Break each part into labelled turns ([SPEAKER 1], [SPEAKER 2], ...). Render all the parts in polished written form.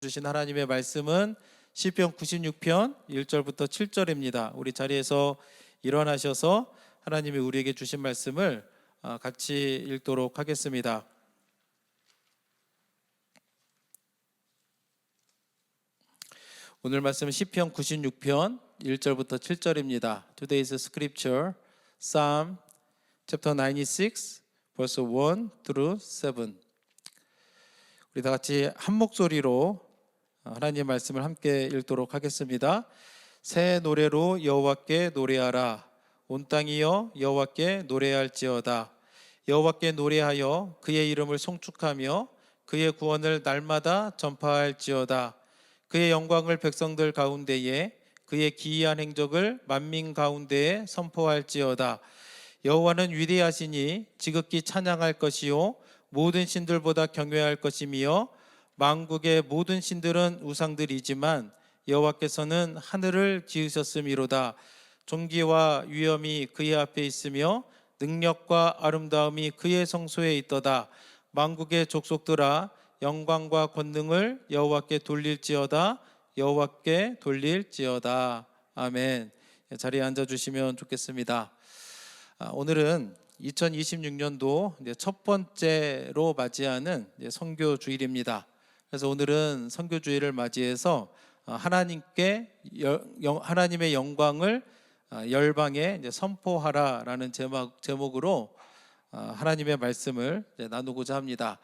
[SPEAKER 1] 주신 하나님의 말씀은 시편 96편 1절부터 7절입니다. 우리 자리에서 일어나셔서 하나님이 우리에게 주신 말씀을 같이 읽도록 하겠습니다. 오늘 말씀은 시편 96편 1절부터 7절입니다. Today's scripture, Psalm chapter 96, verse 1 through 7. 우리 다 같이 한 목소리로 하나님의 말씀을 함께 읽도록 하겠습니다. 새 노래로 여호와께 노래하라. 온 땅이여 여호와께 노래할지어다. 여호와께 노래하여 그의 이름을 송축하며 그의 구원을 날마다 전파할지어다. 그의 영광을 백성들 가운데에, 그의 기이한 행적을 만민 가운데에 선포할지어다. 여호와는 위대하시니 지극히 찬양할 것이요 모든 신들보다 경외할 것이며, 만국의 모든 신들은 우상들이지만 여호와께서는 하늘을 지으셨음이로다. 존귀와 위엄이 그의 앞에 있으며 능력과 아름다움이 그의 성소에 있도다. 만국의 족속들아 영광과 권능을 여호와께 돌릴지어다. 여호와께 돌릴지어다. 아멘. 자리에 앉아주시면 좋겠습니다. 오늘은 2026년도 첫 번째로 맞이하는 선교 주일입니다. 그래서 오늘은 선교 주일을 맞이해서 하나님께 하나님의 영광을 열방에 선포하라라는 제목으로 하나님의 말씀을 나누고자 합니다.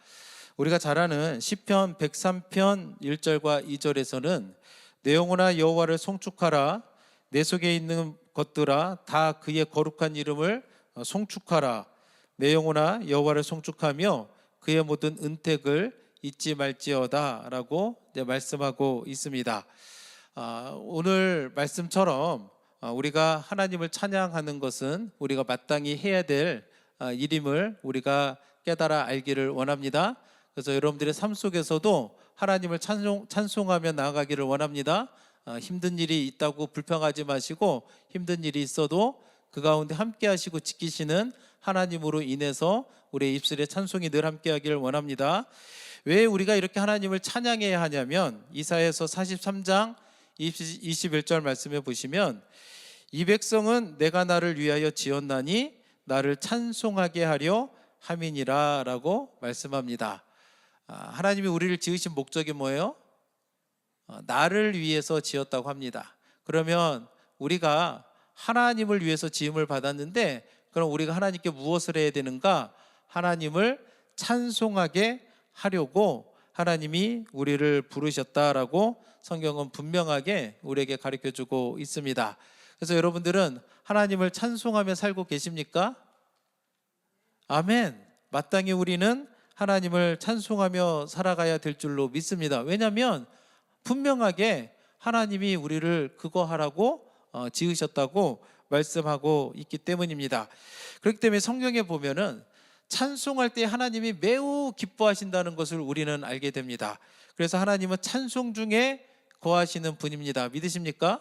[SPEAKER 1] 우리가 잘 아는 시편 103편 1절과 2절에서는 내 영혼아 여호와를 송축하라. 내 속에 있는 것들아 다 그의 거룩한 이름을 송축하라. 내 영혼아 여호와를 송축하며 그의 모든 은택을 잊지 말지어다 라고 말씀하고 있습니다. 오늘 말씀처럼 우리가 하나님을 찬양하는 것은 우리가 마땅히 해야 될 일임을 우리가 깨달아 알기를 원합니다. 그래서 여러분들의 삶 속에서도 하나님을 찬송하며 나아가기를 원합니다. 힘든 일이 있다고 불평하지 마시고, 힘든 일이 있어도 그 가운데 함께 하시고 지키시는 하나님으로 인해서 우리의 입술에 찬송이 늘 함께 하기를 원합니다. 왜 우리가 이렇게 하나님을 찬양해야 하냐면, 이사야서 43장 21절 말씀에 보시면 이 백성은 내가 나를 위하여 지었나니 나를 찬송하게 하려 함이니라 라고 말씀합니다. 하나님이 우리를 지으신 목적이 뭐예요? 나를 위해서 지었다고 합니다. 그러면 우리가 하나님을 위해서 지음을 받았는데, 그럼 우리가 하나님께 무엇을 해야 되는가? 하나님을 찬송하게 하려고 하나님이 우리를 부르셨다라고 성경은 분명하게 우리에게 가르쳐주고 있습니다. 그래서 여러분들은 하나님을 찬송하며 살고 계십니까? 아멘. 마땅히 우리는 하나님을 찬송하며 살아가야 될 줄로 믿습니다. 왜냐하면 분명하게 하나님이 우리를 그거 하라고 지으셨다고 말씀하고 있기 때문입니다. 그렇기 때문에 성경에 보면은 찬송할 때 하나님이 매우 기뻐하신다는 것을 우리는 알게 됩니다. 그래서 하나님은 찬송 중에 거하시는 분입니다. 믿으십니까?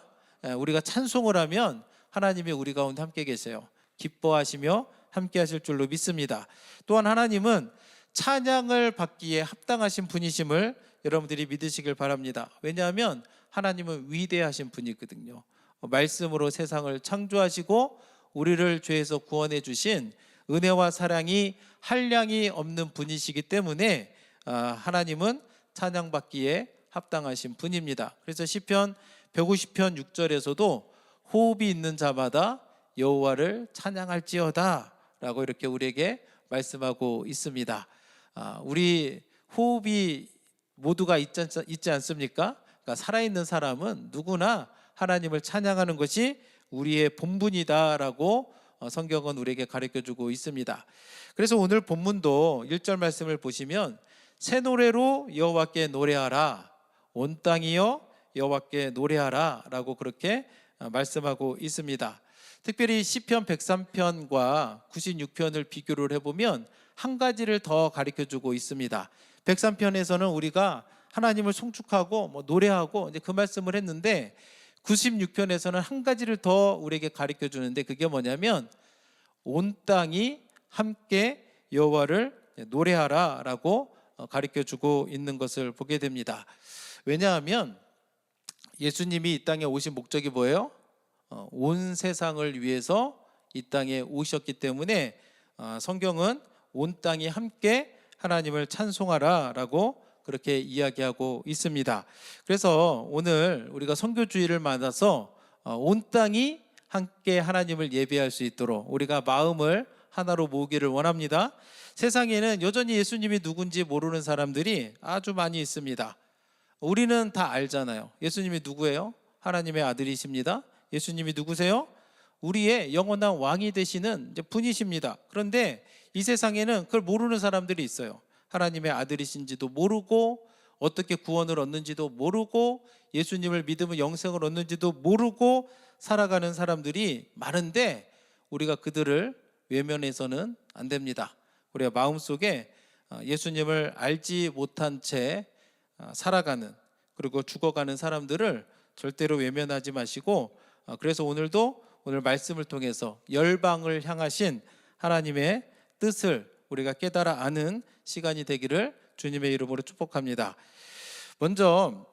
[SPEAKER 1] 우리가 찬송을 하면 하나님이 우리 가운데 함께 계세요. 기뻐하시며 함께 하실 줄로 믿습니다. 또한 하나님은 찬양을 받기에 합당하신 분이심을 여러분들이 믿으시길 바랍니다. 왜냐하면 하나님은 위대하신 분이거든요. 말씀으로 세상을 창조하시고 우리를 죄에서 구원해 주신 은혜와 사랑이 한량이 없는 분이시기 때문에 하나님은 찬양받기에 합당하신 분입니다. 그래서 시편 150편 6절에서도 호흡이 있는 자마다 여호와를 찬양할지어다 라고 이렇게 우리에게 말씀하고 있습니다. 우리 호흡이 모두가 있지 않습니까? 그러니까 살아있는 사람은 누구나 하나님을 찬양하는 것이 우리의 본분이다라고 성경은 우리에게 가르쳐주고 있습니다. 그래서 오늘 본문도 1절 말씀을 보시면 새 노래로 여호와께 노래하라. 온 땅이여 여호와께 노래하라 라고 그렇게 말씀하고 있습니다. 특별히 시편 103편과 96편을 비교를 해보면 한 가지를 더 가르쳐주고 있습니다. 103편에서는 우리가 하나님을 송축하고 노래하고 이제 그 말씀을 했는데, 96편에서는 한 가지를 더 우리에게 가르쳐 주는데, 그게 뭐냐면 온 땅이 함께 여호와를 노래하라라고 가르쳐 주고 있는 것을 보게 됩니다. 왜냐하면 예수님이 이 땅에 오신 목적이 뭐예요? 온 세상을 위해서 이 땅에 오셨기 때문에 성경은 온 땅이 함께 하나님을 찬송하라 라고 그렇게 이야기하고 있습니다. 그래서 오늘 우리가 선교주일을 맞아서 온 땅이 함께 하나님을 예배할 수 있도록 우리가 마음을 하나로 모으기를 원합니다. 세상에는 여전히 예수님이 누군지 모르는 사람들이 아주 많이 있습니다. 우리는 다 알잖아요. 예수님이 누구예요? 하나님의 아들이십니다. 예수님이 누구세요? 우리의 영원한 왕이 되시는 분이십니다. 그런데 이 세상에는 그걸 모르는 사람들이 있어요. 하나님의 아들이신지도 모르고 어떻게 구원을 얻는지도 모르고 예수님을 믿으면 영생을 얻는지도 모르고 살아가는 사람들이 많은데 우리가 그들을 외면해서는 안 됩니다. 우리가 마음속에 예수님을 알지 못한 채 살아가는 그리고 죽어가는 사람들을 절대로 외면하지 마시고 그래서 오늘도 오늘 말씀을 통해서 열방을 향하신 하나님의 뜻을 우리가 깨달아 아는 시간이 되기를 주님의 이름으로 축복합니다. 먼저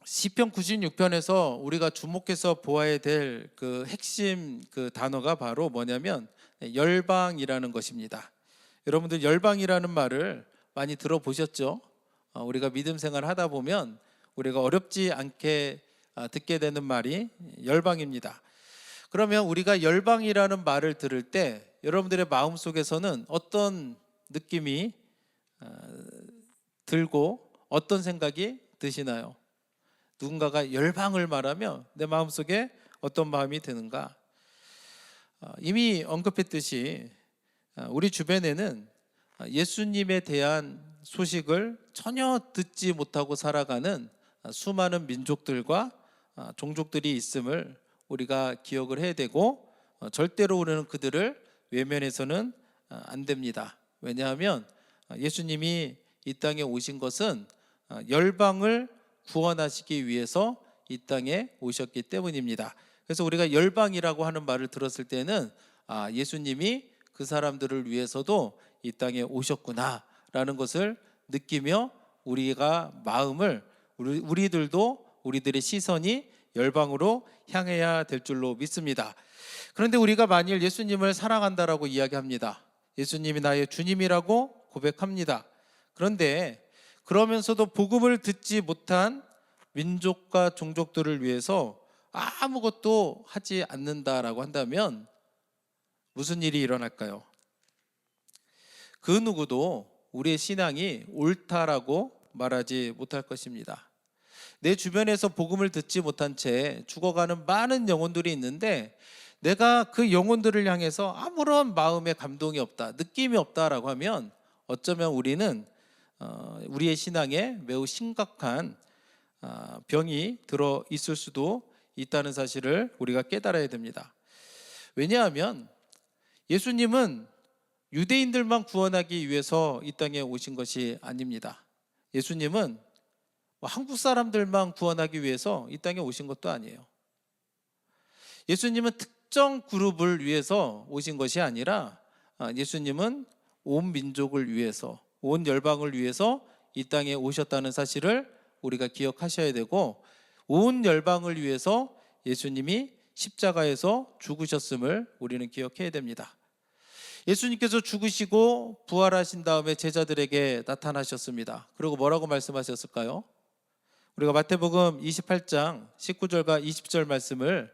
[SPEAKER 1] 시편 96편에서 우리가 주목해서 보아야 될 그 핵심 그 단어가 바로 뭐냐면 열방이라는 것입니다. 여러분들 열방이라는 말을 많이 들어보셨죠? 우리가 믿음 생활 하다 보면 우리가 어렵지 않게 듣게 되는 말이 열방입니다. 그러면 우리가 열방이라는 말을 들을 때 여러분들의 마음속에서는 어떤 느낌이 들고 어떤 생각이 드시나요? 누군가가 열방을 말하며 내 마음속에 어떤 마음이 드는가? 이미 언급했듯이 우리 주변에는 예수님에 대한 소식을 전혀 듣지 못하고 살아가는 수많은 민족들과 종족들이 있음을 우리가 기억을 해야 되고 절대로 우리는 그들을 외면해서는 안 됩니다. 왜냐하면 예수님이 이 땅에 오신 것은 열방을 구원하시기 위해서 이 땅에 오셨기 때문입니다. 그래서 우리가 열방이라고 하는 말을 들었을 때는 예수님이 그 사람들을 위해서도 이 땅에 오셨구나라는 것을 느끼며 우리가 마음을 우리들도 우리들의 시선이 열방으로 향해야 될 줄로 믿습니다. 그런데 우리가 만일 예수님을 사랑한다라고 이야기합니다. 예수님이 나의 주님이라고 고백합니다. 그런데 그러면서도 복음을 듣지 못한 민족과 종족들을 위해서 아무것도 하지 않는다라고 한다면 무슨 일이 일어날까요? 그 누구도 우리의 신앙이 옳다라고 말하지 못할 것입니다. 내 주변에서 복음을 듣지 못한 채 죽어가는 많은 영혼들이 있는데 내가 그 영혼들을 향해서 아무런 마음의 감동이 없다, 느낌이 없다라고 하면 어쩌면 우리는 우리의 신앙에 매우 심각한 병이 들어 있을 수도 있다는 사실을 우리가 깨달아야 됩니다. 왜냐하면 예수님은 유대인들만 구원하기 위해서 이 땅에 오신 것이 아닙니다. 예수님은 한국 사람들만 구원하기 위해서 이 땅에 오신 것도 아니에요. 예수님은 특정 그룹을 위해서 오신 것이 아니라 예수님은 온 민족을 위해서, 온 열방을 위해서 이 땅에 오셨다는 사실을 우리가 기억하셔야 되고 온 열방을 위해서 예수님이 십자가에서 죽으셨음을 우리는 기억해야 됩니다. 예수님께서 죽으시고 부활하신 다음에 제자들에게 나타나셨습니다. 그리고 뭐라고 말씀하셨을까요? 우리가 마태복음 28장 19절과 20절 말씀을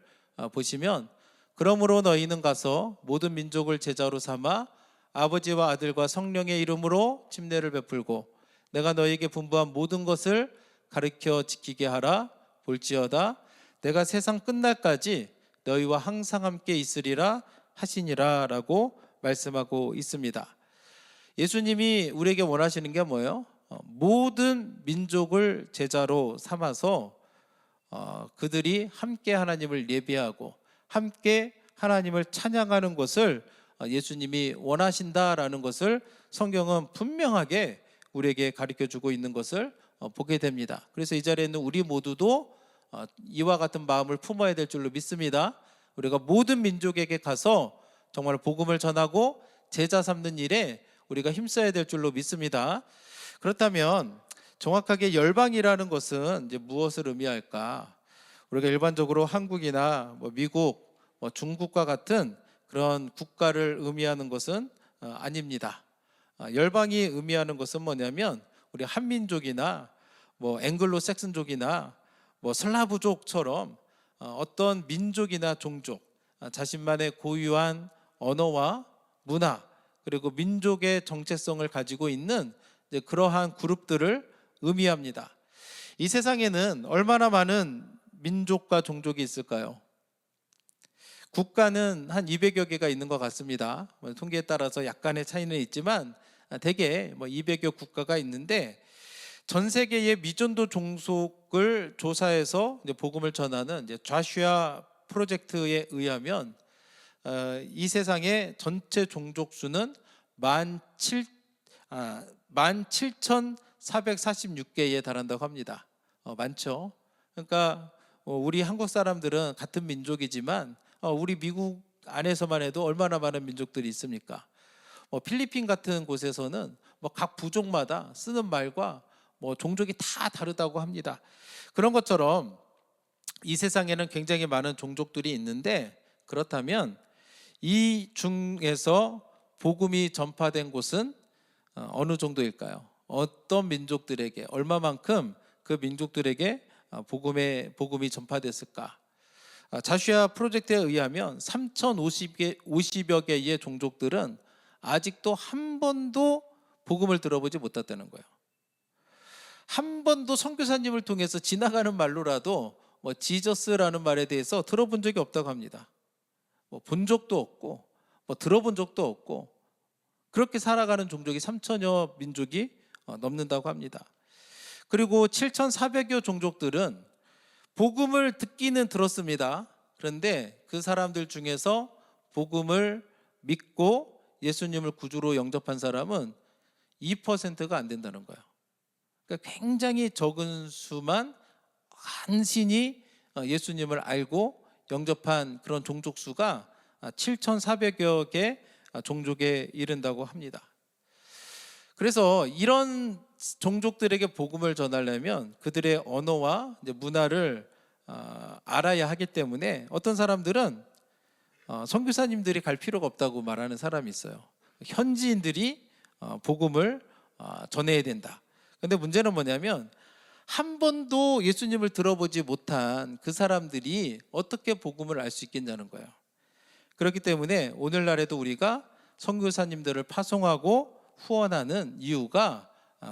[SPEAKER 1] 보시면 그러므로 너희는 가서 모든 민족을 제자로 삼아 아버지와 아들과 성령의 이름으로 침례를 베풀고 내가 너희에게 분부한 모든 것을 가르쳐 지키게 하라. 볼지어다 내가 세상 끝날까지 너희와 항상 함께 있으리라 하시니라 라고 말씀하고 있습니다. 예수님이 우리에게 원하시는 게 뭐예요? 모든 민족을 제자로 삼아서 그들이 함께 하나님을 예배하고 함께 하나님을 찬양하는 것을 예수님이 원하신다라는 것을 성경은 분명하게 우리에게 가르쳐주고 있는 것을 보게 됩니다. 그래서 이 자리에 있는 우리 모두도 이와 같은 마음을 품어야 될 줄로 믿습니다. 우리가 모든 민족에게 가서 정말 복음을 전하고 제자 삼는 일에 우리가 힘써야 될 줄로 믿습니다. 그렇다면 정확하게 열방이라는 것은 이제 무엇을 의미할까? 우리가 일반적으로 한국이나 미국, 중국과 같은 그런 국가를 의미하는 것은 아닙니다. 열방이 의미하는 것은 뭐냐면 우리 한민족이나 앵글로색슨족이나 슬라브족처럼 어떤 민족이나 종족, 자신만의 고유한 언어와 문화 그리고 민족의 정체성을 가지고 있는 그러한 그룹들을 의미합니다. 이 세상에는 얼마나 많은 민족과 종족이 있을까요? 국가는 한 200여 개가 있는 것 같습니다. 통계에 따라서 약간의 차이는 있지만 대개 200여 국가가 있는데, 전 세계의 미전도 종속을 조사해서 복음을 전하는 좌슈아 프로젝트에 의하면 이 세상의 전체 종족 수는 17,446개에 달한다고 합니다. 많죠. 그러니까 우리 한국 사람들은 같은 민족이지만 우리 미국 안에서만 해도 얼마나 많은 민족들이 있습니까? 필리핀 같은 곳에서는 각 부족마다 쓰는 말과 종족이 다 다르다고 합니다. 그런 것처럼 이 세상에는 굉장히 많은 종족들이 있는데, 그렇다면 이 중에서 복음이 전파된 곳은 어느 정도일까요? 어떤 민족들에게, 얼마만큼 그 민족들에게 복음이 전파됐을까? 자슈아 프로젝트에 의하면 3,050여 개의 종족들은 아직도 한 번도 복음을 들어보지 못했다는 거예요. 한 번도 선교사님을 통해서 지나가는 말로라도 지저스라는 말에 대해서 들어본 적이 없다고 합니다. 본 적도 없고 들어본 적도 없고, 그렇게 살아가는 종족이 3천여 민족이 넘는다고 합니다. 그리고 7,400여 종족들은 복음을 듣기는 들었습니다. 그런데 그 사람들 중에서 복음을 믿고 예수님을 구주로 영접한 사람은 2%가 안 된다는 거예요. 그러니까 굉장히 적은 수만 간신히 예수님을 알고 영접한 그런 종족 수가 7,400여 개 종족에 이른다고 합니다. 그래서 이런 종족들에게 복음을 전하려면 그들의 언어와 문화를 알아야 하기 때문에 어떤 사람들은 선교사님들이 갈 필요가 없다고 말하는 사람이 있어요. 현지인들이 복음을 전해야 된다. 근데 문제는 뭐냐면 한 번도 예수님을 들어보지 못한 그 사람들이 어떻게 복음을 알 수 있겠냐는 거예요. 그렇기 때문에 오늘날에도 우리가 선교사님들을 파송하고 후원하는 이유가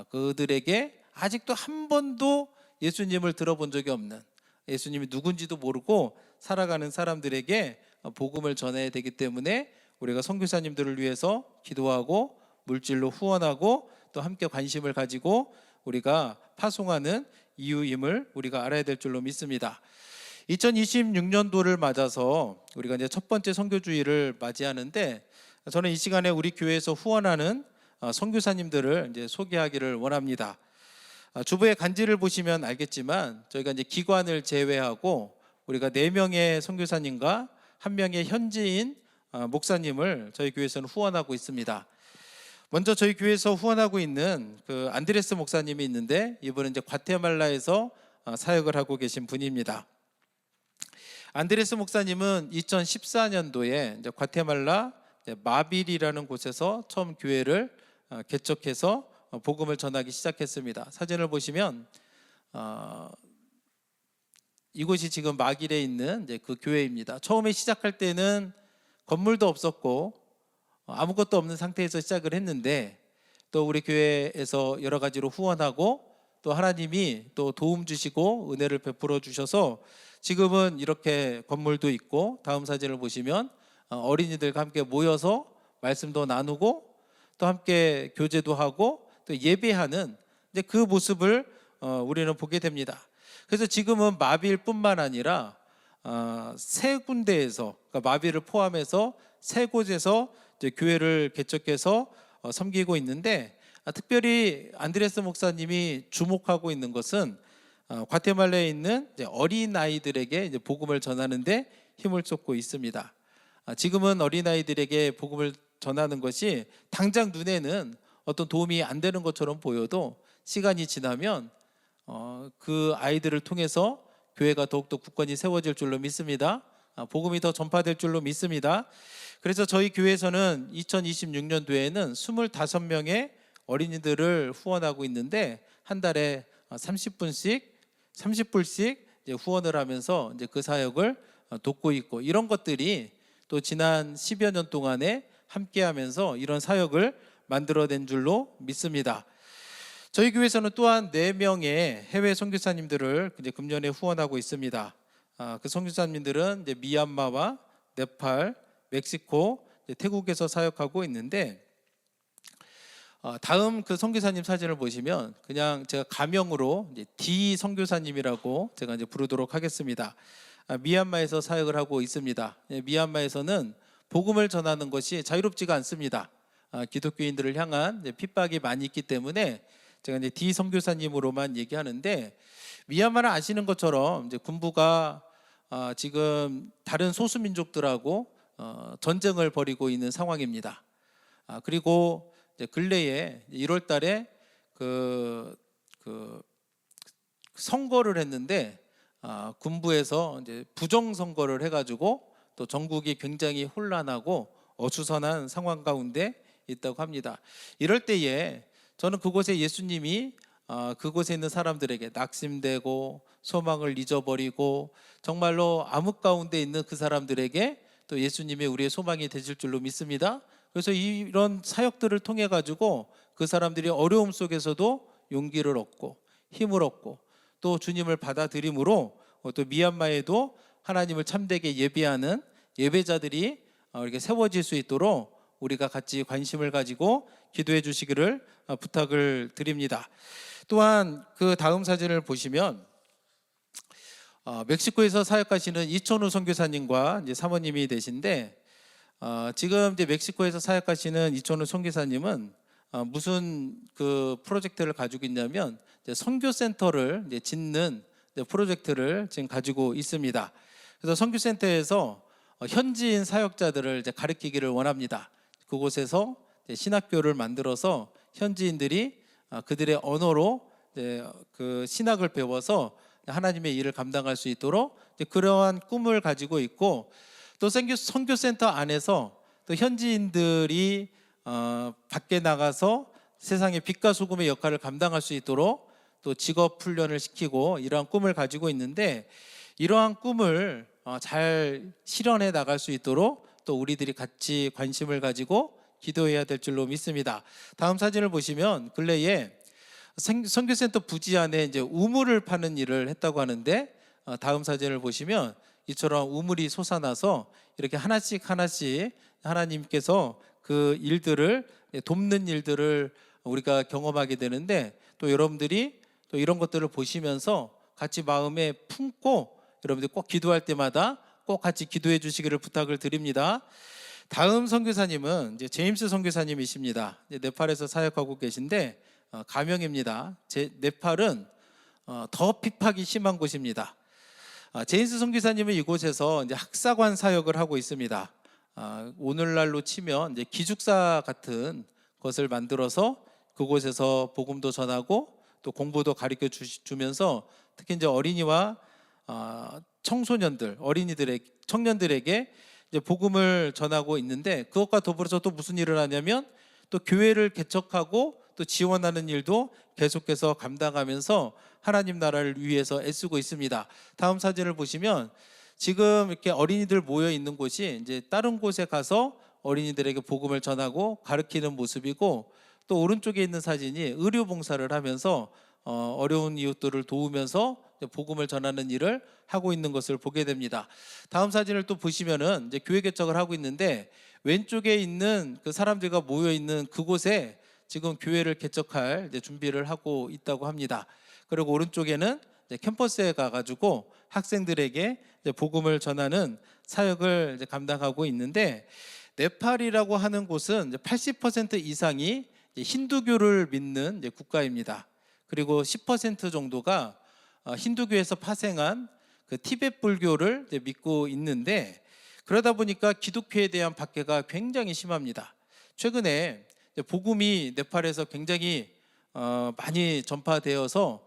[SPEAKER 1] 그들에게 아직도 한 번도 예수님을 들어본 적이 없는, 예수님이 누군지도 모르고 살아가는 사람들에게 복음을 전해야 되기 때문에 우리가 선교사님들을 위해서 기도하고 물질로 후원하고 또 함께 관심을 가지고 우리가 파송하는 이유임을 우리가 알아야 될 줄로 믿습니다. 2026년도를 맞아서 우리가 이제 첫 번째 선교주일을 맞이하는데, 저는 이 시간에 우리 교회에서 후원하는 선교사님들을 이제 소개하기를 원합니다. 주부의 간지를 보시면 알겠지만 저희가 이제 기관을 제외하고 우리가 4명의 선교사님과 1명의 현지인 목사님을 저희 교회에서는 후원하고 있습니다. 먼저 저희 교회에서 후원하고 있는 그 안드레스 목사님이 있는데, 이분은 이제 과테말라에서 사역을 하고 계신 분입니다. 안드레스 목사님은 2014년도에 이제 과테말라 마빌이라는 곳에서 처음 교회를 개척해서 복음을 전하기 시작했습니다. 사진을 보시면 이곳이 지금 마길에 있는 이제 그 교회입니다. 처음에 시작할 때는 건물도 없었고 아무것도 없는 상태에서 시작을 했는데, 또 우리 교회에서 여러 가지로 후원하고 또 하나님이 또 도움 주시고 은혜를 베풀어 주셔서 지금은 이렇게 건물도 있고, 다음 사진을 보시면 어린이들과 함께 모여서 말씀도 나누고 또 함께 교제도 하고 또 예배하는 이제 그 모습을 우리는 보게 됩니다. 그래서 지금은 마빌뿐만 아니라 세 군데에서, 그러니까 마빌을 포함해서 세 곳에서 이제 교회를 개척해서 섬기고 있는데, 특별히 안드레스 목사님이 주목하고 있는 것은 과테말라에 있는 어린 아이들에게 이제 복음을 전하는데 힘을 쏟고 있습니다. 지금은 어린 아이들에게 복음을 전하는 것이 당장 눈에는 어떤 도움이 안 되는 것처럼 보여도 시간이 지나면 그 아이들을 통해서 교회가 더욱더 굳건히 세워질 줄로 믿습니다. 복음이 더 전파될 줄로 믿습니다. 그래서 저희 교회에서는 2026년도에는 25명의 어린이들을 후원하고 있는데 한 달에 30불씩 후원을 하면서 이제 그 사역을 돕고 있고, 이런 것들이 또 지난 10여 년 동안에 함께하면서 이런 사역을 만들어낸 줄로 믿습니다. 저희 교회에서는 또한 4명의 해외 선교사님들을 이제 금년에 후원하고 있습니다. 그 선교사님들은 이제 미얀마와 네팔, 멕시코, 태국에서 사역하고 있는데, 다음 그 선교사님 사진을 보시면 그냥 제가 가명으로 이제 D 선교사님이라고 제가 이제 부르도록 하겠습니다. 미얀마에서 사역을 하고 있습니다. 미얀마에서는 복음을 전하는 것이 자유롭지가 않습니다. 기독교인들을 향한 핍박이 많이 있기 때문에 제가 이제 D 선교사님으로만 얘기하는데, 미얀마를 아시는 것처럼 이제 군부가 지금 다른 소수 민족들하고 전쟁을 벌이고 있는 상황입니다. 그리고 이제 근래에 1월 달에 그 선거를 했는데, 군부에서 이제 부정 선거를 해가지고 또 전국이 굉장히 혼란하고 어수선한 상황 가운데 있다고 합니다. 이럴 때에 저는 그곳에 예수님이 그곳에 있는 사람들에게 낙심되고 소망을 잊어버리고 정말로 암흑 가운데 있는 그 사람들에게 또 예수님이 우리의 소망이 되실 줄로 믿습니다. 그래서 이런 사역들을 통해 가지고 그 사람들이 어려움 속에서도 용기를 얻고 힘을 얻고 또 주님을 받아들임으로 또 미얀마에도 하나님을 참되게 예배하는 예배자들이 이렇게 세워질 수 있도록 우리가 같이 관심을 가지고 기도해 주시기를 부탁을 드립니다. 또한 그 다음 사진을 보시면 멕시코에서 사역하시는 이천우 선교사님과 이제 사모님이 되신데, 지금 이제 멕시코에서 사역하시는 이천우 선교사님은 무슨 그 프로젝트를 가지고 있냐면 이제 선교센터를 이제 짓는 프로젝트를 지금 가지고 있습니다. 그래서 선교센터에서 현지인 사역자들을 이제 가르치기를 원합니다. 그곳에서 신학교를 만들어서 현지인들이 그들의 언어로 그 신학을 배워서 하나님의 일을 감당할 수 있도록 그러한 꿈을 가지고 있고, 또 선교센터 안에서 또 현지인들이 밖에 나가서 세상의 빛과 소금의 역할을 감당할 수 있도록 또 직업 훈련을 시키고 이러한 꿈을 가지고 있는데, 이러한 꿈을 잘 실현해 나갈 수 있도록 또 우리들이 같이 관심을 가지고 기도해야 될 줄로 믿습니다. 다음 사진을 보시면 근래에 선교센터 부지 안에 이제 우물을 파는 일을 했다고 하는데, 다음 사진을 보시면 이처럼 우물이 솟아나서 이렇게 하나씩 하나님께서 그 일들을 돕는 일들을 우리가 경험하게 되는데, 또 여러분들이 또 이런 것들을 보시면서 같이 마음에 품고 여러분들이 꼭 기도할 때마다 꼭 같이 기도해 주시기를 부탁을 드립니다. 다음 선교사님은 이제 제임스 선교사님이십니다. 네팔에서 사역하고 계신데 가명입니다. 네팔은 더 핍박이 심한 곳입니다. 제임스 선교사님은 이곳에서 이제 학사관 사역을 하고 있습니다. 오늘날로 치면 이제 기숙사 같은 것을 만들어서 그곳에서 복음도 전하고 또 공부도 가르쳐 주면서 특히 이제 어린이와 청소년들, 청년들에게 이제 복음을 전하고 있는데, 그것과 더불어서 또 무슨 일을 하냐면 또 교회를 개척하고 또 지원하는 일도 계속해서 감당하면서 하나님 나라를 위해서 애쓰고 있습니다. 다음 사진을 보시면 지금 이렇게 어린이들 모여 있는 곳이 이제 다른 곳에 가서 어린이들에게 복음을 전하고 가르치는 모습이고, 또 오른쪽에 있는 사진이 의료 봉사를 하면서 어려운 이웃들을 도우면서 복음을 전하는 일을 하고 있는 것을 보게 됩니다. 다음 사진을 또 보시면은 이제 교회 개척을 하고 있는데, 왼쪽에 있는 그 사람들과 모여 있는 그곳에 지금 교회를 개척할 이제 준비를 하고 있다고 합니다. 그리고 오른쪽에는 이제 캠퍼스에 가가지고 학생들에게 이제 복음을 전하는 사역을 이제 감당하고 있는데, 네팔이라고 하는 곳은 이제 80% 이상이 힌두교를 믿는 이제 국가입니다. 그리고 10% 정도가 힌두교에서 파생한 그 티베트 불교를 믿고 있는데, 그러다 보니까 기독교에 대한 박해가 굉장히 심합니다. 최근에 복음이 네팔에서 굉장히 많이 전파되어서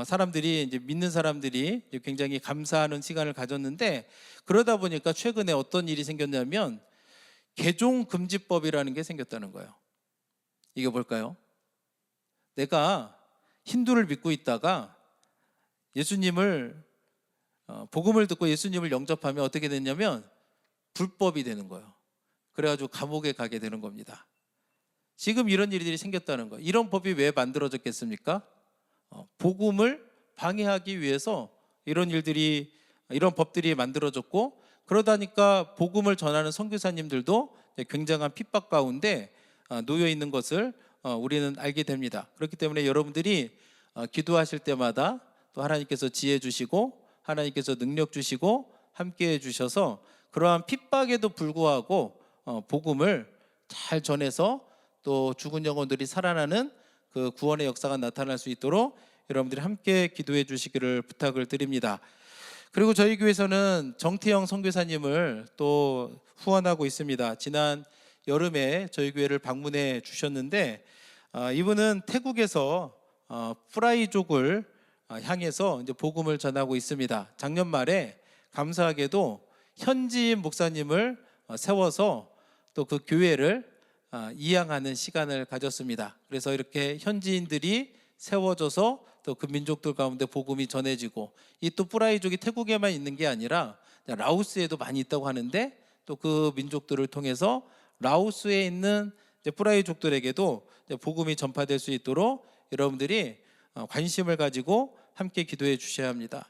[SPEAKER 1] 사람들이 이제 믿는 사람들이 이제 굉장히 감사하는 시간을 가졌는데, 그러다 보니까 최근에 어떤 일이 생겼냐면 개종 금지법이라는 게 생겼다는 거예요. 이게 뭘까요? 내가 힌두를 믿고 있다가 예수님을 복음을 듣고 예수님을 영접하면 어떻게 됐냐면 불법이 되는 거예요. 그래가지고 감옥에 가게 되는 겁니다. 지금 이런 일들이 생겼다는 거예요. 이런 법이 왜 만들어졌겠습니까? 복음을 방해하기 위해서 이런 법들이 만들어졌고, 그러다니까 복음을 전하는 선교사님들도 굉장한 핍박 가운데 놓여 있는 것을 우리는 알게 됩니다. 그렇기 때문에 여러분들이 기도하실 때마다 또 하나님께서 지혜 주시고 하나님께서 능력 주시고 함께해 주셔서 그러한 핍박에도 불구하고 복음을 잘 전해서 또 죽은 영혼들이 살아나는 그 구원의 역사가 나타날 수 있도록 여러분들이 함께 기도해 주시기를 부탁을 드립니다. 그리고 저희 교회에서는 정태영 선교사님을 또 후원하고 있습니다. 지난 여름에 저희 교회를 방문해 주셨는데 이분은 태국에서 프라이족을 향해서 이제 복음을 전하고 있습니다. 작년 말에 감사하게도 현지인 목사님을 세워서 또 그 교회를 이양하는 시간을 가졌습니다. 그래서 이렇게 현지인들이 세워져서 또 그 민족들 가운데 복음이 전해지고, 이 또 프라이족이 태국에만 있는 게 아니라 라오스에도 많이 있다고 하는데 또 그 민족들을 통해서 라오스에 있는 프라이족들에게도 복음이 전파될 수 있도록 여러분들이 관심을 가지고 함께 기도해 주셔야 합니다.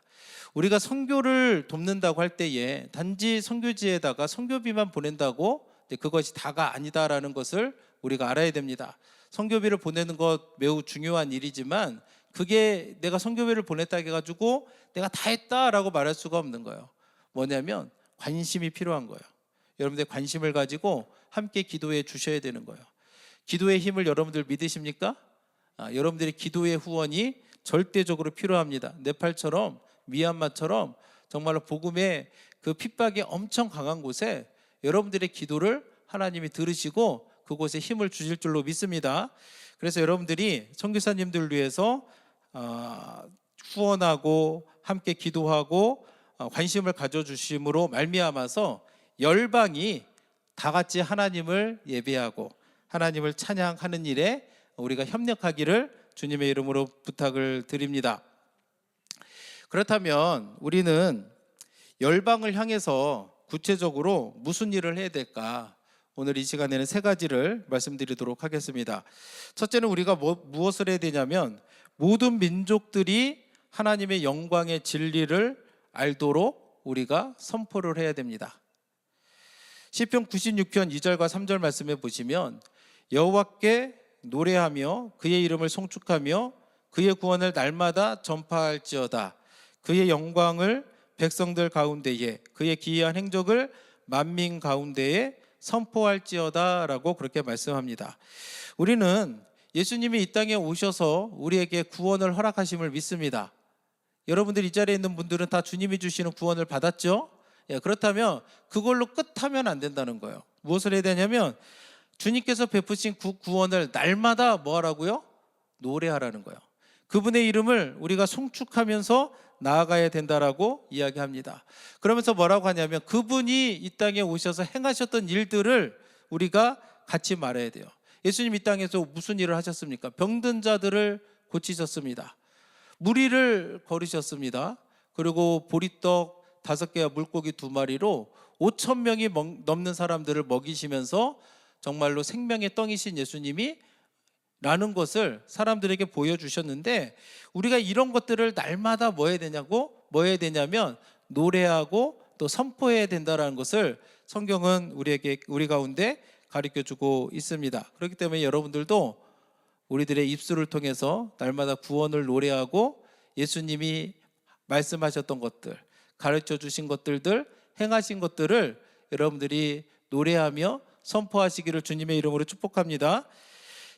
[SPEAKER 1] 우리가 선교를 돕는다고 할 때에 단지 선교지에다가 선교비만 보낸다고 그것이 다가 아니다라는 것을 우리가 알아야 됩니다. 선교비를 보내는 것 매우 중요한 일이지만 그게 내가 선교비를 보냈다 해가지고 내가 다 했다라고 말할 수가 없는 거예요. 뭐냐면 관심이 필요한 거예요. 여러분들 관심을 가지고 함께 기도해 주셔야 되는 거예요. 기도의 힘을 여러분들 믿으십니까? 여러분들의 기도의 후원이 절대적으로 필요합니다. 네팔처럼 미얀마처럼 정말로 복음의 그 핍박이 엄청 강한 곳에 여러분들의 기도를 하나님이 들으시고 그곳에 힘을 주실 줄로 믿습니다. 그래서 여러분들이 선교사님들 위해서 후원하고 함께 기도하고 관심을 가져주심으로 말미암아서 열방이 다 같이 하나님을 예배하고 하나님을 찬양하는 일에 우리가 협력하기를 주님의 이름으로 부탁을 드립니다. 그렇다면 우리는 열방을 향해서 구체적으로 무슨 일을 해야 될까? 오늘 이 시간에는 세 가지를 말씀드리도록 하겠습니다. 첫째는 우리가 무엇을 해야 되냐면 모든 민족들이 하나님의 영광의 진리를 알도록 우리가 선포를 해야 됩니다. 시편 96편 2절과 3절 말씀에 보시면 여호와께 노래하며 그의 이름을 송축하며 그의 구원을 날마다 전파할지어다. 그의 영광을 백성들 가운데에 그의 기이한 행적을 만민 가운데에 선포할지어다 라고 그렇게 말씀합니다. 우리는 예수님이 이 땅에 오셔서 우리에게 구원을 허락하심을 믿습니다. 여러분들 이 자리에 있는 분들은 다 주님이 주시는 구원을 받았죠? 그렇다면 그걸로 끝하면 안 된다는 거예요. 무엇을 해야 되냐면 주님께서 베푸신 구원을 날마다 뭐 하라고요? 노래하라는 거예요. 그분의 이름을 우리가 송축하면서 나아가야 된다라고 이야기합니다. 그러면서 뭐라고 하냐면 그분이 이 땅에 오셔서 행하셨던 일들을 우리가 같이 말해야 돼요. 예수님 이 땅에서 무슨 일을 하셨습니까? 병든 자들을 고치셨습니다. 무리를 걸으셨습니다. 그리고 보리떡 5개와 물고기 2마리로 5,000명이 넘는 사람들을 먹이시면서 정말로 생명의 떡이신 예수님이 라는 것을 사람들에게 보여주셨는데 우리가 이런 것들을 날마다 뭐 해야 되냐면 노래하고 또 선포해야 된다는 것을 성경은 우리 가운데 가르쳐주고 있습니다. 그렇기 때문에 여러분들도 우리들의 입술을 통해서 날마다 구원을 노래하고 예수님이 말씀하셨던 것들, 가르쳐 주신 것들들, 행하신 것들을 여러분들이 노래하며 선포하시기를 주님의 이름으로 축복합니다.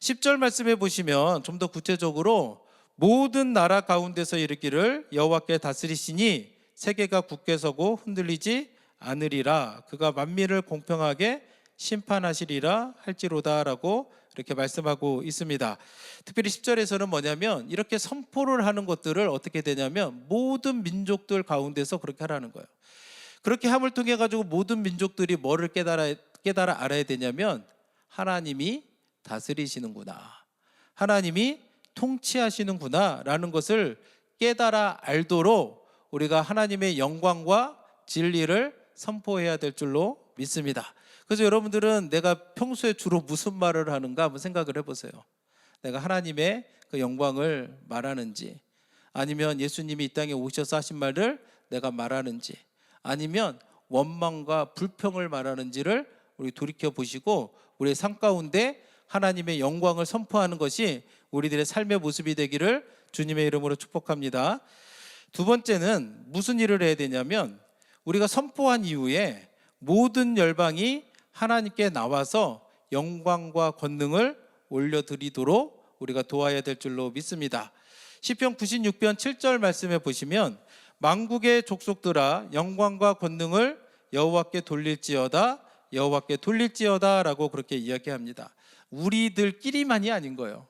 [SPEAKER 1] 10절 말씀해 보시면 좀 더 구체적으로 모든 나라 가운데서 이르기를 여호와께 다스리시니 세계가 굳게 서고 흔들리지 않으리라. 그가 만민을 공평하게 심판하시리라 할지로다 라고 이렇게 말씀하고 있습니다. 특별히 10절에서는 뭐냐면 이렇게 선포를 하는 것들을 어떻게 되냐면 모든 민족들 가운데서 그렇게 하라는 거예요. 그렇게 함을 통해 가지고 모든 민족들이 뭐를 깨달아 알아야 되냐면 하나님이 다스리시는구나, 하나님이 통치하시는구나 라는 것을 깨달아 알도록 우리가 하나님의 영광과 진리를 선포해야 될 줄로 믿습니다. 그래서 여러분들은 내가 평소에 주로 무슨 말을 하는가 한번 생각을 해보세요. 내가 하나님의 그 영광을 말하는지, 아니면 예수님이 이 땅에 오셔서 하신 말을 내가 말하는지, 아니면 원망과 불평을 말하는지를 우리 돌이켜 보시고 우리의 삶 가운데 하나님의 영광을 선포하는 것이 우리들의 삶의 모습이 되기를 주님의 이름으로 축복합니다. 두 번째는 무슨 일을 해야 되냐면 우리가 선포한 이후에 모든 열방이 하나님께 나와서 영광과 권능을 올려드리도록 우리가 도와야 될 줄로 믿습니다. 시편 96편 7절 말씀에 보시면 만국의 족속들아 영광과 권능을 여호와께 돌릴지어다, 여호와께 돌릴지어다 라고 그렇게 이야기합니다. 우리들끼리만이 아닌 거예요.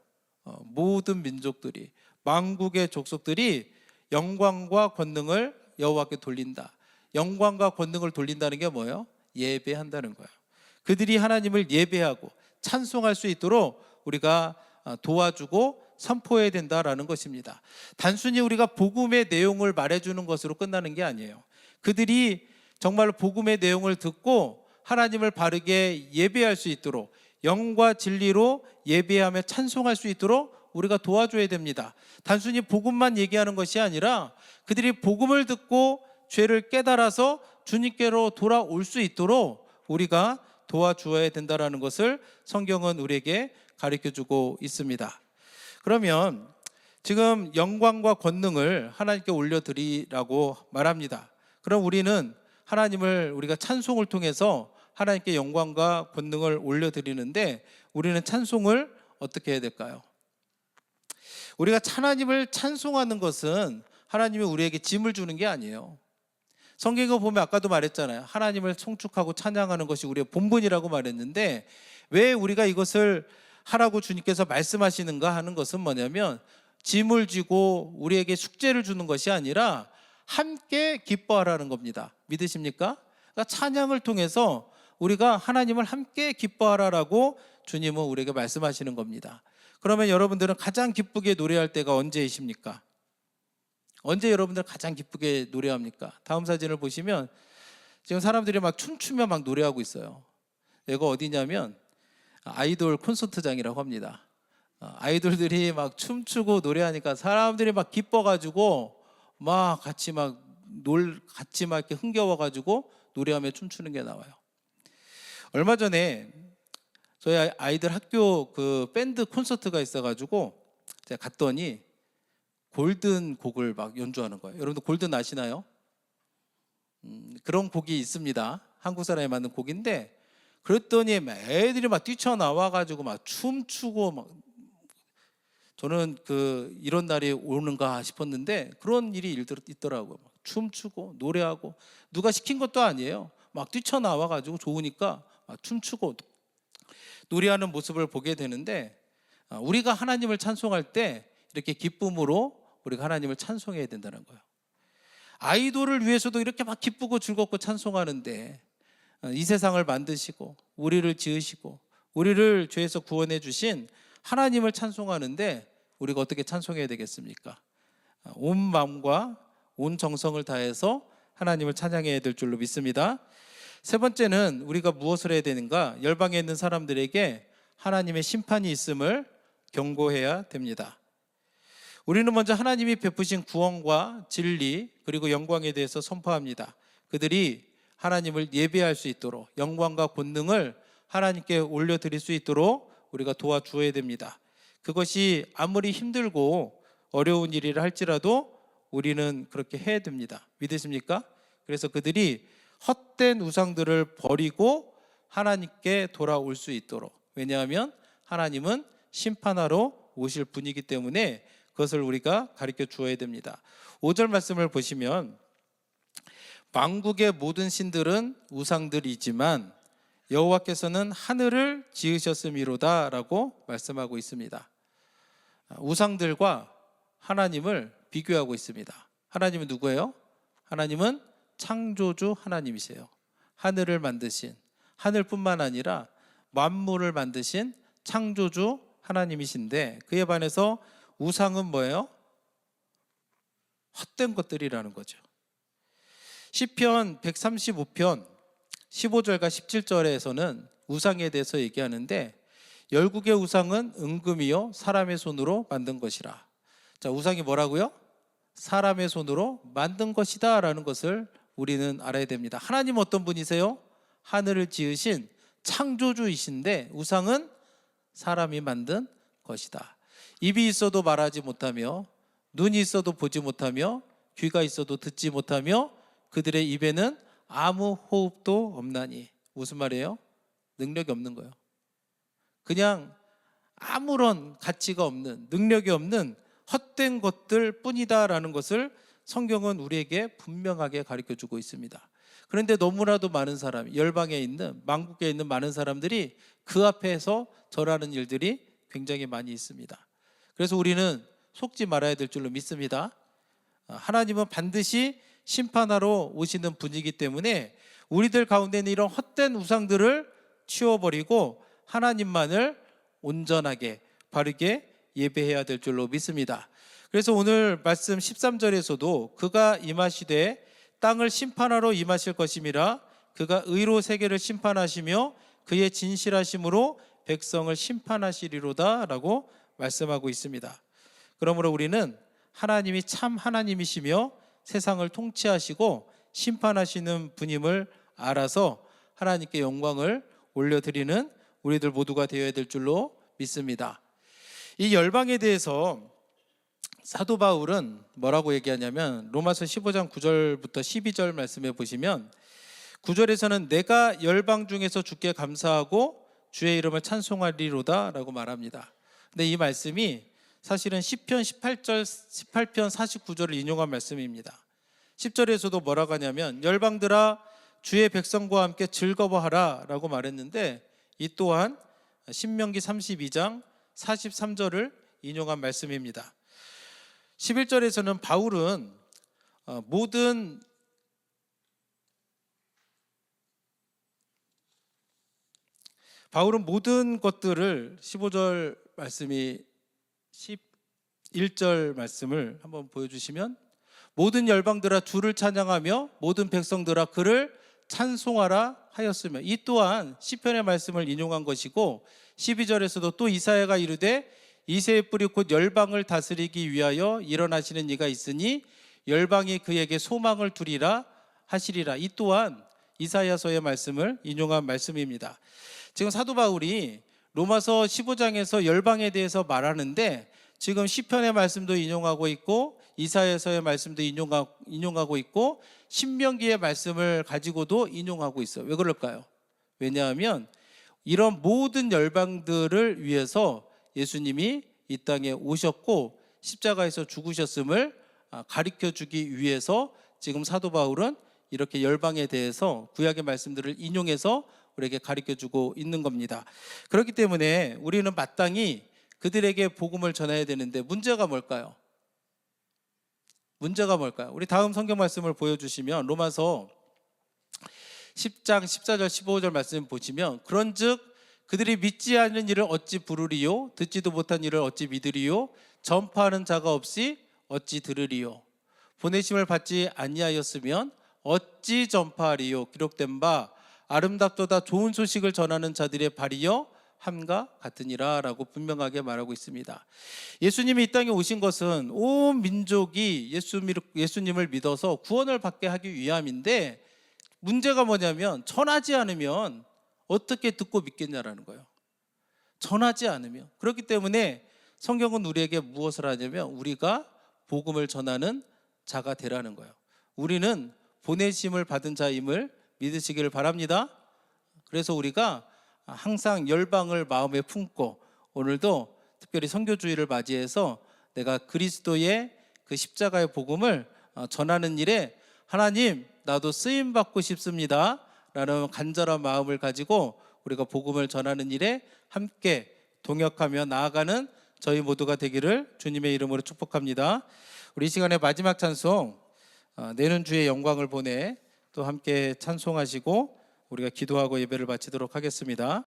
[SPEAKER 1] 모든 민족들이, 만국의 족속들이 영광과 권능을 여호와께 돌린다. 영광과 권능을 돌린다는 게 뭐예요? 예배한다는 거예요. 그들이 하나님을 예배하고 찬송할 수 있도록 우리가 도와주고 선포해야 된다라는 것입니다. 단순히 우리가 복음의 내용을 말해주는 것으로 끝나는 게 아니에요. 그들이 정말 복음의 내용을 듣고 하나님을 바르게 예배할 수 있도록, 영과 진리로 예배하며 찬송할 수 있도록 우리가 도와줘야 됩니다. 단순히 복음만 얘기하는 것이 아니라 그들이 복음을 듣고 죄를 깨달아서 주님께로 돌아올 수 있도록 우리가 도와주어야 된다는 것을 성경은 우리에게 가르쳐주고 있습니다. 그러면 지금 영광과 권능을 하나님께 올려드리라고 말합니다. 그럼 우리는 하나님을 우리가 찬송을 통해서 하나님께 영광과 권능을 올려드리는데 우리는 찬송을 어떻게 해야 될까요? 우리가 하나님을 찬송하는 것은 하나님이 우리에게 짐을 주는 게 아니에요. 성경을 보면 아까도 말했잖아요. 하나님을 송축하고 찬양하는 것이 우리의 본분이라고 말했는데 왜 우리가 이것을 하라고 주님께서 말씀하시는가 하는 것은 뭐냐면 짐을 지고 우리에게 숙제를 주는 것이 아니라 함께 기뻐하라는 겁니다. 믿으십니까? 그러니까 찬양을 통해서 우리가 하나님을 함께 기뻐하라라고 주님은 우리에게 말씀하시는 겁니다. 그러면 여러분들은 가장 기쁘게 노래할 때가 언제이십니까? 언제 여러분들 가장 기쁘게 노래합니까? 다음 사진을 보시면 지금 사람들이 막 춤추며 막 노래하고 있어요. 이거 어디냐면 아이돌 콘서트장이라고 합니다. 아이돌들이 막 춤추고 노래하니까 사람들이 막 기뻐가지고 막 같이 막 이렇게 흥겨워가지고 노래하며 춤추는 게 나와요. 얼마 전에 저희 아이들 학교 그 밴드 콘서트가 있어가지고 제가 갔더니 골든 곡을 막 연주하는 거예요. 여러분들 골든 아시나요? 그런 곡이 있습니다. 한국 사람에 맞는 곡인데 그랬더니 애들이 막 뛰쳐나와가지고 막 춤추고 막 저는 이런 날이 오는가 싶었는데 그런 일이 있더라고요. 막 춤추고 노래하고 누가 시킨 것도 아니에요. 막 뛰쳐나와가지고 좋으니까 막 춤추고 노래하는 모습을 보게 되는데 우리가 하나님을 찬송할 때 이렇게 기쁨으로 우리가 하나님을 찬송해야 된다는 거예요. 아이돌을 위해서도 이렇게 막 기쁘고 즐겁고 찬송하는데 이 세상을 만드시고 우리를 지으시고 우리를 죄에서 구원해 주신 하나님을 찬송하는데 우리가 어떻게 찬송해야 되겠습니까? 온 마음과 온 정성을 다해서 하나님을 찬양해야 될 줄로 믿습니다. 세 번째는 우리가 무엇을 해야 되는가? 열방에 있는 사람들에게 하나님의 심판이 있음을 경고해야 됩니다. 우리는 먼저 하나님이 베푸신 구원과 진리 그리고 영광에 대해서 선포합니다. 그들이 하나님을 예배할 수 있도록 영광과 권능을 하나님께 올려드릴 수 있도록 우리가 도와주어야 됩니다. 그것이 아무리 힘들고 어려운 일이라 할지라도 우리는 그렇게 해야 됩니다. 믿으십니까? 그래서 그들이 헛된 우상들을 버리고 하나님께 돌아올 수 있도록, 왜냐하면 하나님은 심판하러 오실 분이기 때문에 그것을 우리가 가르쳐 주어야 됩니다. 5절 말씀을 보시면 만국의 모든 신들은 우상들이지만 여호와께서는 하늘을 지으셨음이로다라고 말씀하고 있습니다. 우상들과 하나님을 비교하고 있습니다. 하나님은 누구예요? 하나님은 창조주 하나님이세요. 하늘을 만드신, 하늘뿐만 아니라 만물을 만드신 창조주 하나님이신데, 그에 반해서 우상은 뭐예요? 헛된 것들이라는 거죠. 시편 135편 15절과 17절에서는 우상에 대해서 얘기하는데, 열국의 우상은 은금이요 사람의 손으로 만든 것이라. 자, 우상이 뭐라고요? 사람의 손으로 만든 것이다 라는 것을 우리는 알아야 됩니다. 하나님 어떤 분이세요? 하늘을 지으신 창조주이신데, 우상은 사람이 만든 것이다. 입이 있어도 말하지 못하며, 눈이 있어도 보지 못하며, 귀가 있어도 듣지 못하며, 그들의 입에는 아무 호흡도 없나니. 무슨 말이에요? 능력이 없는 거예요. 그냥 아무런 가치가 없는, 능력이 없는 헛된 것들 뿐이다라는 것을 성경은 우리에게 분명하게 가르쳐주고 있습니다. 그런데 너무나도 많은 사람이, 열방에 있는, 만국에 있는 많은 사람들이 그 앞에서 절하는 일들이 굉장히 많이 있습니다. 그래서 우리는 속지 말아야 될 줄로 믿습니다. 하나님은 반드시 심판하러 오시는 분이기 때문에 우리들 가운데 있는 이런 헛된 우상들을 치워버리고 하나님만을 온전하게 바르게 예배해야 될 줄로 믿습니다. 그래서 오늘 말씀 13절에서도 그가 임하시되 땅을 심판하러 임하실 것임이라, 그가 의로 세계를 심판하시며 그의 진실하심으로 백성을 심판하시리로다 라고 말씀하고 있습니다. 그러므로 우리는 하나님이 참 하나님이시며 세상을 통치하시고 심판하시는 분임을 알아서 하나님께 영광을 올려드리는 우리들 모두가 되어야 될 줄로 믿습니다. 이 열방에 대해서 사도 바울은 뭐라고 얘기하냐면, 로마서 15장 9절부터 12절 말씀에 보시면 9절에서는 내가 열방 중에서 주께 감사하고 주의 이름을 찬송하리로다 라고 말합니다. 근데 이 말씀이 사실은 시편 18편 49절을 인용한 말씀입니다. 10절에서도 뭐라고 하냐면, 열방들아 주의 백성과 함께 즐거워하라 라고 말했는데, 이 또한 신명기 32장 43절을 인용한 말씀입니다. 11절에서는 바울은 모든 것들을, 15절 말씀이 11절 말씀을 한번 보여주시면, 모든 열방들아 주를 찬양하며 모든 백성들아 그를 찬송하라 하였으며, 이 또한 시편의 말씀을 인용한 것이고, 12절에서도 또 이사야가 이르되 이새의 뿌리 곧 열방을 다스리기 위하여 일어나시는 이가 있으니 열방이 그에게 소망을 두리라 하시리라. 이 또한 이사야서의 말씀을 인용한 말씀입니다. 지금 사도 바울이 로마서 15장에서 열방에 대해서 말하는데, 지금 시편의 말씀도 인용하고 있고 이사야서의 말씀도 인용하고 있고 신명기의 말씀을 가지고도 인용하고 있어요. 왜 그럴까요? 왜냐하면 이런 모든 열방들을 위해서 예수님이 이 땅에 오셨고 십자가에서 죽으셨음을 가르쳐 주기 위해서 지금 사도 바울은 이렇게 열방에 대해서 구약의 말씀들을 인용해서 우리에게 가르쳐 주고 있는 겁니다. 그렇기 때문에 우리는 마땅히 그들에게 복음을 전해야 되는데, 문제가 뭘까요? 우리 다음 성경 말씀을 보여주시면 로마서 10장 14절 15절 말씀 보시면, 그런즉 그들이 믿지 않는 일을 어찌 부르리요? 듣지도 못한 일을 어찌 믿으리요? 전파하는 자가 없이 어찌 들으리요? 보내심을 받지 아니하였으면 어찌 전파하리요? 기록된 바 아름답도다 좋은 소식을 전하는 자들의 발이여 함과 같으니라 라고 분명하게 말하고 있습니다. 예수님이 이 땅에 오신 것은 온 민족이 예수님을 믿어서 구원을 받게 하기 위함인데, 문제가 뭐냐면 전하지 않으면 어떻게 듣고 믿겠냐라는 거예요. 전하지 않으면. 그렇기 때문에 성경은 우리에게 무엇을 하냐면 우리가 복음을 전하는 자가 되라는 거예요. 우리는 보내심을 받은 자임을 믿으시기를 바랍니다. 그래서 우리가 항상 열방을 마음에 품고, 오늘도 특별히 선교주의를 맞이해서 내가 그리스도의 그 십자가의 복음을 전하는 일에 하나님 나도 쓰임 받고 싶습니다 라는 간절한 마음을 가지고 우리가 복음을 전하는 일에 함께 동역하며 나아가는 저희 모두가 되기를 주님의 이름으로 축복합니다. 우리 이 시간의 마지막 찬송 내는 주의 영광을 보내 또 함께 찬송하시고 우리가 기도하고 예배를 마치도록 하겠습니다.